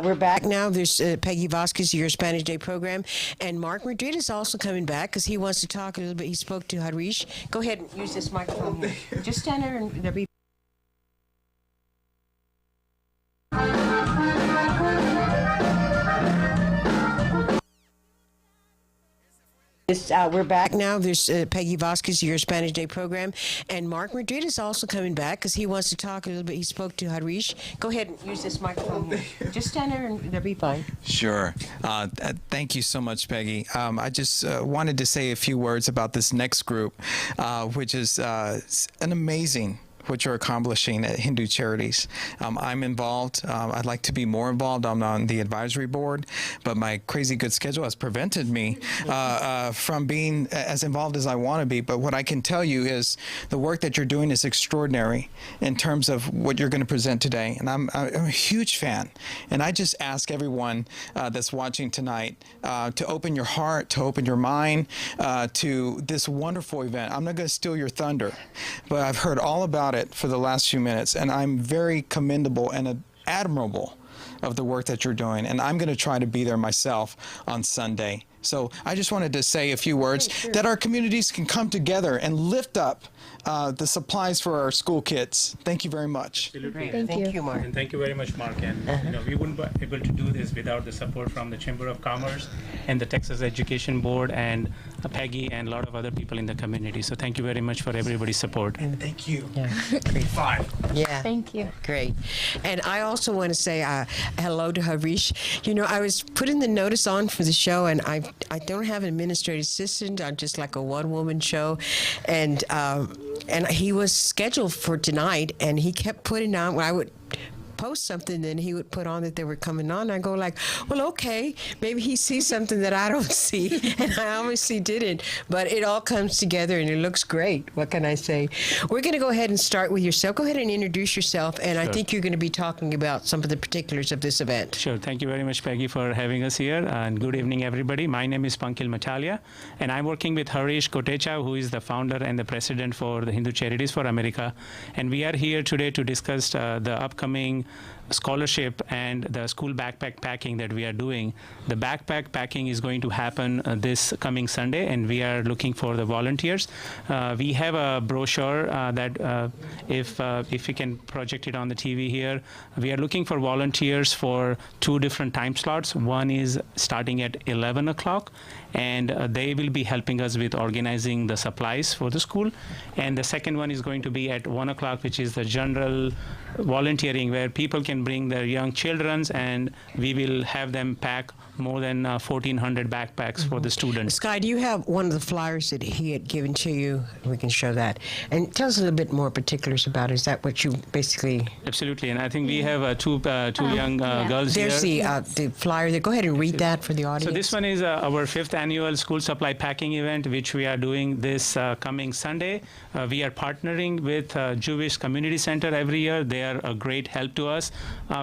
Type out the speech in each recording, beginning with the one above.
We're back now. There's Peggy Vasquez, your Spanish Day program. And Mark Madrid is also coming back because he wants to talk a little bit. He spoke to Harish. Go ahead and use this microphone here. Just stand there and there'll be... We're back now. There's Peggy Vasquez, your Spanish Day program. And Mark Madrid is also coming back because he wants to talk a little bit. He spoke to Harish. Go ahead and use this microphone here. Just stand there and they'll be fine. Sure. Thank you so much, Peggy. I just wanted to say a few words about this next group, which is an amazing what you're accomplishing at Hindu Charities. I'm involved. I'd like to be more involved. I'm on the advisory board, but my crazy good schedule has prevented me from being as involved as I want to be. But what I can tell you is the work that you're doing is extraordinary in terms of what you're going to present today. And I'm a huge fan. And I just ask everyone that's watching tonight to open your heart, to open your mind to this wonderful event. I'm not going to steal your thunder, but I've heard all about it for the last few minutes, and I'm very commendable and admirable of the work that you're doing, and I'm going to try to be there myself on Sunday. So I just wanted to say a few words that our communities can come together and lift up the supplies for our school kids. Thank you very much. Absolutely. Thank you, Mark. And thank you very much, Mark. And we wouldn't be able to do this without the support from the Chamber of Commerce and the Texas Education Board and Peggy and a lot of other people in the community. So thank you very much for everybody's support. And thank you. Yeah. Great. 5. Yeah. Thank you. Great. And I also want to say hello to Harish. You know, I was putting the notice on for the show, and I don't have an administrative assistant. I'm just like a one-woman show. And he was scheduled for tonight, and he kept putting on, I would post something, then he would put on that they were coming on. I go like, well, okay, maybe he sees something that I don't see, and I obviously didn't. But it all comes together, and it looks great. What can I say? We're going to go ahead and start with yourself. Go ahead and introduce yourself, and I think you're going to be talking about some of the particulars of this event. Sure. Thank you very much, Peggy, for having us here. And good evening, everybody. My name is Pankil Matalia, and I'm working with Harish Kotecha, who is the founder and the president for the Hindu Charities for America. And we are here today to discuss the upcoming scholarship and the school backpack packing that we are doing. The backpack packing is going to happen this coming Sunday, and we are looking for the volunteers. We have a brochure that if you can project it on the TV here, we are looking for volunteers for 2 different time slots. One is starting at 11 o'clock, and they will be helping us with organizing the supplies for the school. And the second one is going to be at 1 o'clock, which is the general volunteering, where people can bring their young children, and we will have them pack more than 1,400 backpacks for the students. Sky, do you have one of the flyers that he had given to you? We can show that. And tell us a little bit more particulars about it. Is that what you basically... Absolutely, and I think we have two young girls here. There's the flyer there. Go ahead and read that for the audience. So this one is our 5th annual school supply packing event, which we are doing this coming Sunday. We are partnering with Jewish Community Center every year. They are a great help to us.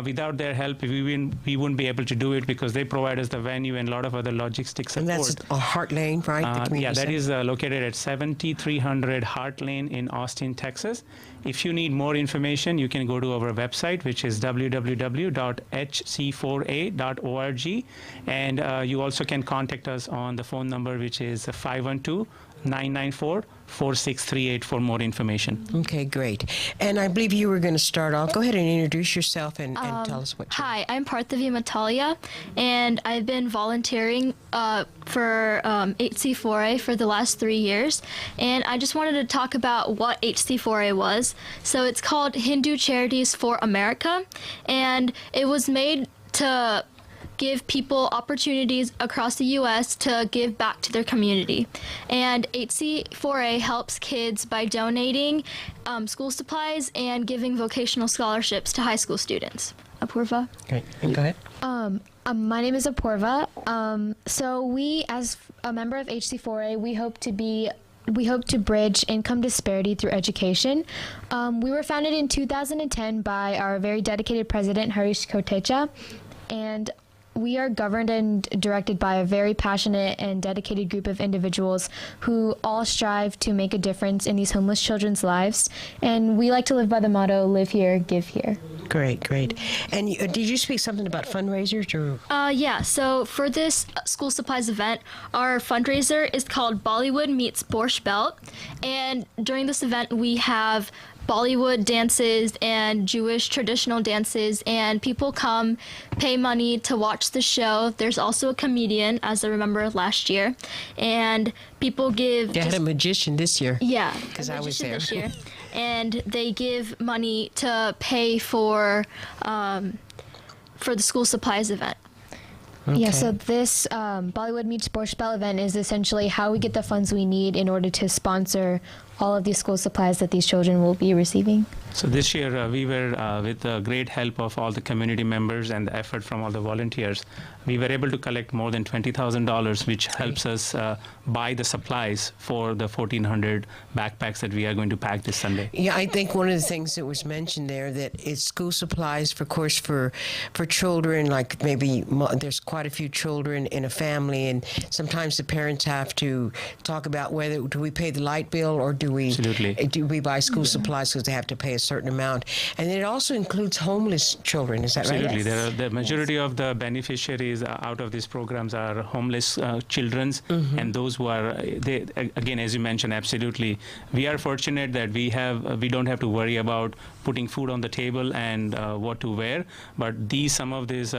Without their help, we wouldn't be able to do it because they provide us the venue and a lot of other logistics support. And that's Hart Lane, right? Yeah, that is located at 7300 Hart Lane in Austin, Texas. If you need more information, you can go to our website, which is www.hc4a.org. And you also can contact us on the phone number, which is 512-994-4638 for more information. Okay, great. And I believe you were going to start off. Go ahead and introduce yourself and tell us what you... Hi, I'm Parathavi Matalia, and I've been volunteering for HC4A for the last 3 years. And I just wanted to talk about what HC4A was. So it's called Hindu Charities for America, and it was made to give people opportunities across the U.S. to give back to their community. And HC4A helps kids by donating school supplies and giving vocational scholarships to high school students. Apoorva? Okay, and go ahead. My name is Apoorva. So we, as a member of HC4A, we hope to bridge income disparity through education. We were founded in 2010 by our very dedicated president, Harish Kotecha, and we are governed and directed by a very passionate and dedicated group of individuals who all strive to make a difference in these homeless children's lives. And we like to live by the motto, live here, give here. Great, great. And did you speak something about fundraisers or? Yeah, so for this school supplies event, our fundraiser is called Bollywood Meets Borscht Belt. And during this event, we have Bollywood dances and Jewish traditional dances, and people come pay money to watch the show. There's also a comedian, as I remember last year, and people give. They had a magician this year. Yeah, because a I was magician there. this year, and they give money to pay for the school supplies event. Yeah, so this Bollywood Meets Borscht Belt event is essentially how we get the funds we need in order to sponsor all of these school supplies that these children will be receiving. So this year we were, with the great help of all the community members and the effort from all the volunteers, we were able to collect more than $20,000, which helps us buy the supplies for the 1,400 backpacks that we are going to pack this Sunday. Yeah, I think one of the things that was mentioned there that it's school supplies, for course, for children, like maybe there's quite a few children in a family, and sometimes the parents have to talk about whether do we pay the light bill or do we buy school supplies because they have to pay a certain amount. And it also includes homeless children, is that right? Absolutely. There are, the majority of the beneficiaries out of these programs are homeless children, and those who are, they, again, as you mentioned, absolutely. We are fortunate that we don't have to worry about putting food on the table and what to wear, but some of these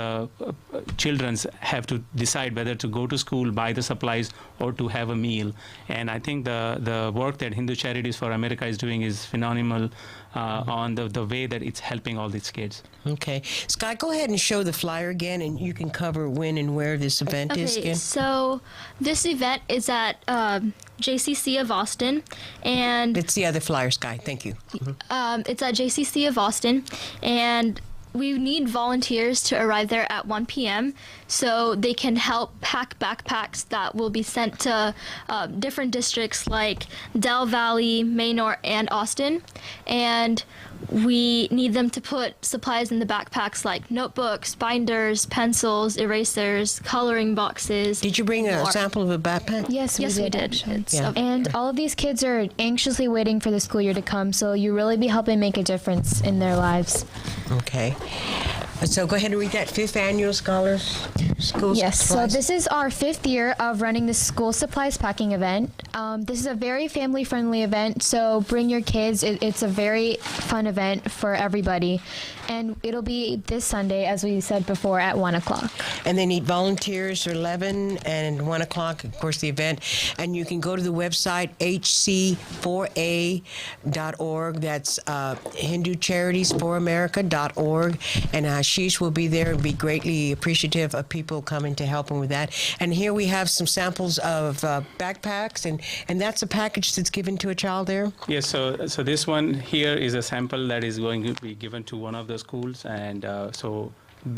children have to decide whether to go to school, buy the supplies, or to have a meal. And I think the work that Hindu Charities for America is doing is phenomenal on the way that it's helping all these kids. Okay. Scott, go ahead and show the flyer again, and you can cover when and where this event is again. So this event is at JCC of Austin, and It's the other flyer, Sky. Thank you. it's at JCC of Austin, and we need volunteers to arrive there at 1 p.m. so they can help pack backpacks that will be sent to different districts like Del Valley, Manor, and Austin. And we need them to put supplies in the backpacks like notebooks, binders, pencils, erasers, coloring boxes. Did you bring a more. sample of a backpack? Yes, Yes, we did. actually. It's Yeah. And all of these kids are anxiously waiting for the school year to come, so you really be helping make a difference in their lives. Okay. So go ahead and read that. 5th Annual Scholars School Yes, so Supplies. this is our 5th year of running the school supplies packing event. This is a very family-friendly event, so bring your kids. It's a very fun event for everybody. And it'll be this Sunday, as we said before, at 1 o'clock. And they need volunteers for 11 and 1 o'clock, of course, the event. And you can go to the website, hc4a.org. That's HinduCharitiesForAmerica.org. And Ashish will be there and be greatly appreciative of people coming to help him with that. And here we have some samples of backpacks, and that's a package that's given to a child there? Yes, so this one here is a sample that is going to be given to one of the schools, and so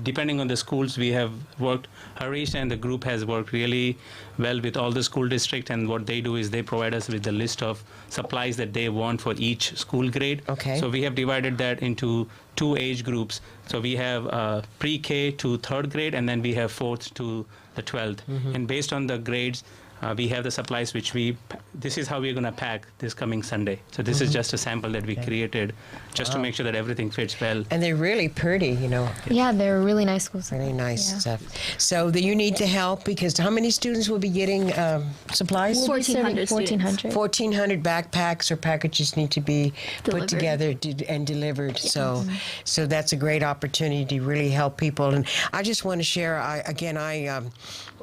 depending on the schools, we have worked, Harish and the group has worked really well with all the school district, and what they do is they provide us with the list of supplies that they want for each school grade. Okay. So we have divided that into 2 age groups. So we have pre-K to 3rd grade, and then we have 4th to the 12th. And based on the grades, we have the supplies which this is how we're going to pack this coming Sunday. So this is just a sample that we created just to make sure that everything fits well. And they're really pretty, you know. Yeah, they're really nice schools. Really nice Yeah. stuff. So you need to help, because how many students will be getting supplies? We'll be serving 1,400. 1,400 backpacks or packages need to be put Delivered. together and delivered. So that's a great opportunity to really help people. And I just want to share,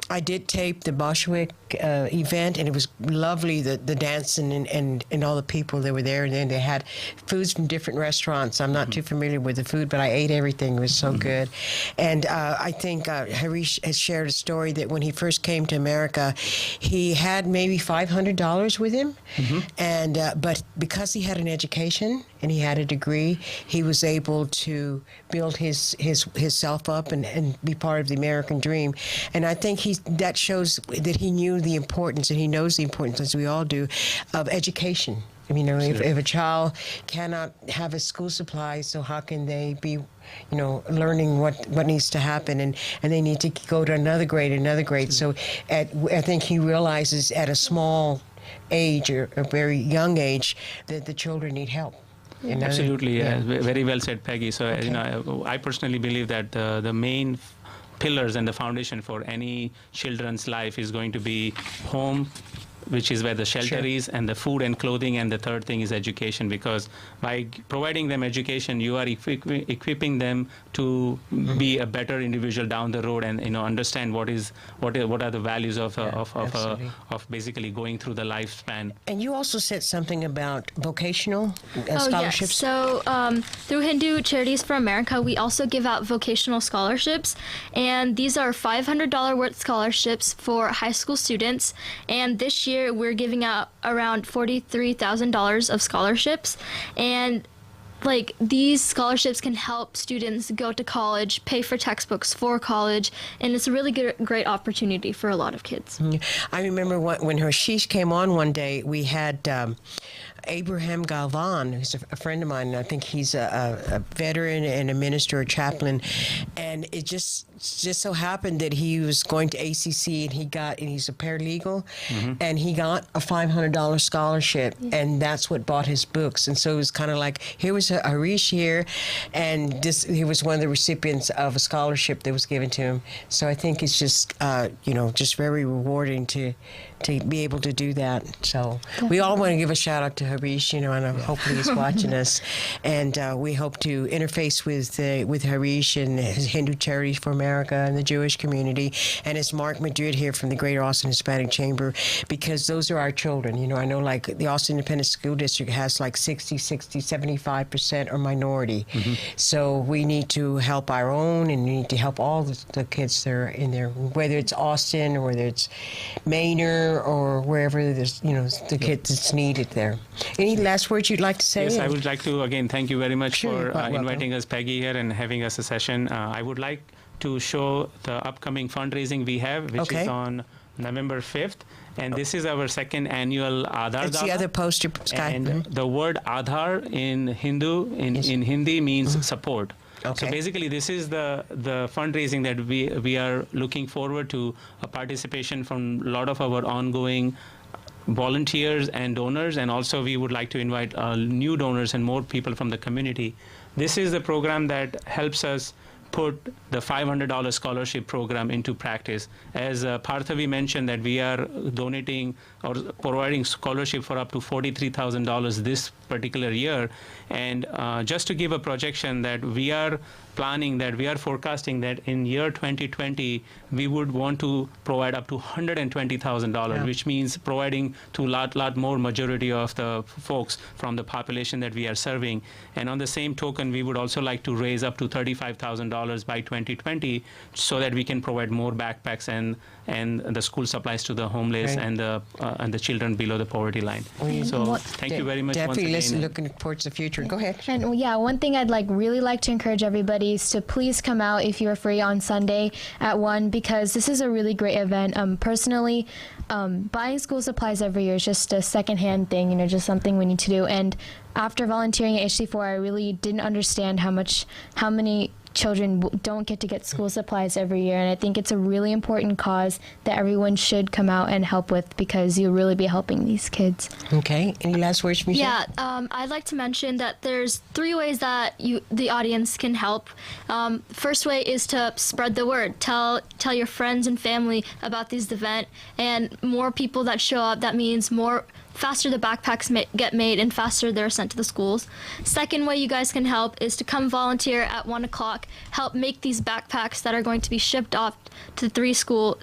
I did tape the Bolshevik event, and it was lovely, the dancing and all the people that were there. And then they had foods from different restaurants. I'm not too familiar with the food, but I ate everything. It was so good. And I think Harish has shared a story that when he first came to America, he had maybe $500 with him. And but because he had an education and he had a degree, he was able to build his self up and be part of the American dream. And I think that shows that he knew the importance, and he knows the importance, as we all do, of education. You know, if a child cannot have a school supply, so how can they be learning what needs to happen, and they need to go to another grade. So I think he realizes at a small age or a very young age that the children need help. Absolutely, very well said, Peggy. So I personally believe that the main pillars and the foundation for any children's life is going to be home, which is where the shelter is, and the food and clothing, and the third thing is education, because by providing them education, you are equipping them to be a better individual down the road, and understand what are the values of basically going through the lifespan. And you also said something about vocational scholarships. Yes. So through Hindu Charities for America, we also give out vocational scholarships, and these are $500 worth scholarships for high school students. And this year we're giving out around $43,000 of scholarships, and these scholarships can help students go to college, pay for textbooks for college, and it's a really great opportunity for a lot of kids. I remember when Hashish came on one day, we had Abraham Galvan, who's a friend of mine, and I think he's a veteran and a minister, a chaplain, and it just so happened that he was going to ACC, and he's a paralegal, and he got a $500 scholarship, and that's what bought his books. And so it was kind of like, here was Harish here, and he was one of the recipients of a scholarship that was given to him. So I think it's just just very rewarding to be able to do that. So we all want to give a shout out to Harish, and hopefully he's watching us, and we hope to interface with Harish and his Hindu Charities for America and the Jewish community, and it's Mark Madrid here from the Greater Austin Hispanic Chamber, because those are our children. I know the Austin Independent School District has 75% are minority. So we need to help our own, and we need to help all the kids that are in there, whether it's Austin or whether it's Manor or wherever there's the kids that's needed there. Any last words you'd like to say? Yes, I would like to again thank you very much for welcome. inviting us, Peggy, here and having us a session. I would like to show the upcoming fundraising we have, which is on November 5th. And this is our second annual Aadhaar It's Dada. the other poster, Sky. And the word Aadhaar in Hindu, in Hindi means support. Okay. So basically, this is the fundraising that we are looking forward to, a participation from a lot of our ongoing volunteers and donors, and also we would like to invite new donors and more people from the community. This is the program that helps us put the $500 scholarship program into practice. As Parathavi mentioned, that we are donating or providing scholarship for up to $43,000 this particular year. And just to give a projection, that we are forecasting that in year 2020, we would want to provide up to $120,000, which means providing to lot more majority of the folks from the population that we are serving. And on the same token, we would also like to raise up to $35,000 by 2020, so that we can provide more backpacks and the school supplies to the homeless and the children below the poverty line. So thank you very much. Definitely looking towards the future. Go ahead. And one thing I'd really like to encourage everybody is to please come out if you are free on Sunday at 1, because this is a really great event. Personally, buying school supplies every year is just a secondhand thing, just something we need to do. And after volunteering at HC4, I really didn't understand how many children don't get to get school supplies every year, and I think it's a really important cause that everyone should come out and help with, because you'll really be helping these kids. Okay. Any last words from you? Yeah, I'd like to mention that there's 3 ways that the audience can help. First way is to spread the word. Tell your friends and family about this event, and more people that show up, that means faster the backpacks get made and faster they're sent to the schools. Second way you guys can help is to come volunteer at 1 o'clock, help make these backpacks that are going to be shipped off to 3 school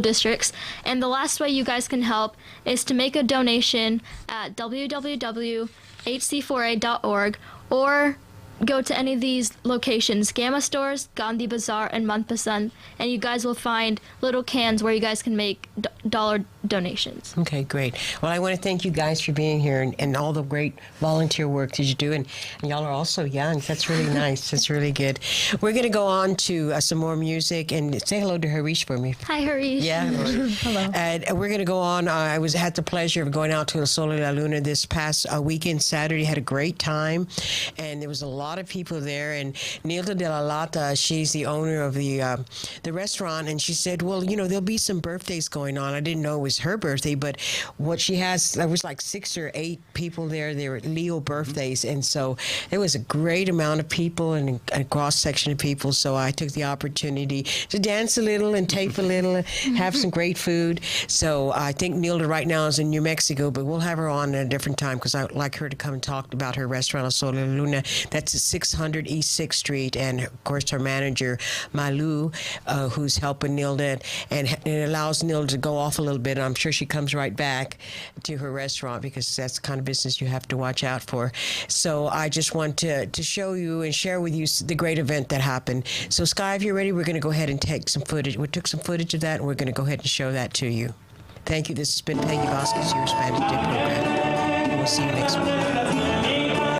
districts. And the last way you guys can help is to make a donation at www.hc4a.org, or go to any of these locations, Gamma Stores, Gandhi Bazaar, and Manpasand, and you guys will find little cans where you guys can make donations. Okay, great. Well, I want to thank you guys for being here and all the great volunteer work that you do. And y'all are also young. That's really nice. That's really good. We're going to go on to some more music and say hello to Harish for me. Hi, Harish. Yeah. Hello. And we're going to go on. I had the pleasure of going out to El Sol y la Luna this past weekend, Saturday. Had a great time. And there was a lot of people there. And Nilda de la Lata, she's the owner of the restaurant. And she said, well, there'll be some birthdays going on. I didn't know it was her birthday, but what she has, there was like 6 or 8 people there. They were Leo birthdays. And so it was a great amount of people and a cross section of people. So I took the opportunity to dance a little and tape a little, have some great food. So I think Nilda right now is in New Mexico, but we'll have her on at a different time because I'd like her to come and talk about her restaurant, El Sol y la Luna. That's at 600 East 6th Street. And of course, her manager, Malu, who's helping Nilda, and it allows Nilda to go off a little bit. I'm sure she comes right back to her restaurant because that's the kind of business you have to watch out for. So I just want to show you and share with you the great event that happened. So Sky, if you're ready, we're going to go ahead and take some footage. We took some footage of that, and we're going to go ahead and show that to you. Thank you. This has been Peggy Vasquez, your Spanish Dip program. And we'll see you next week.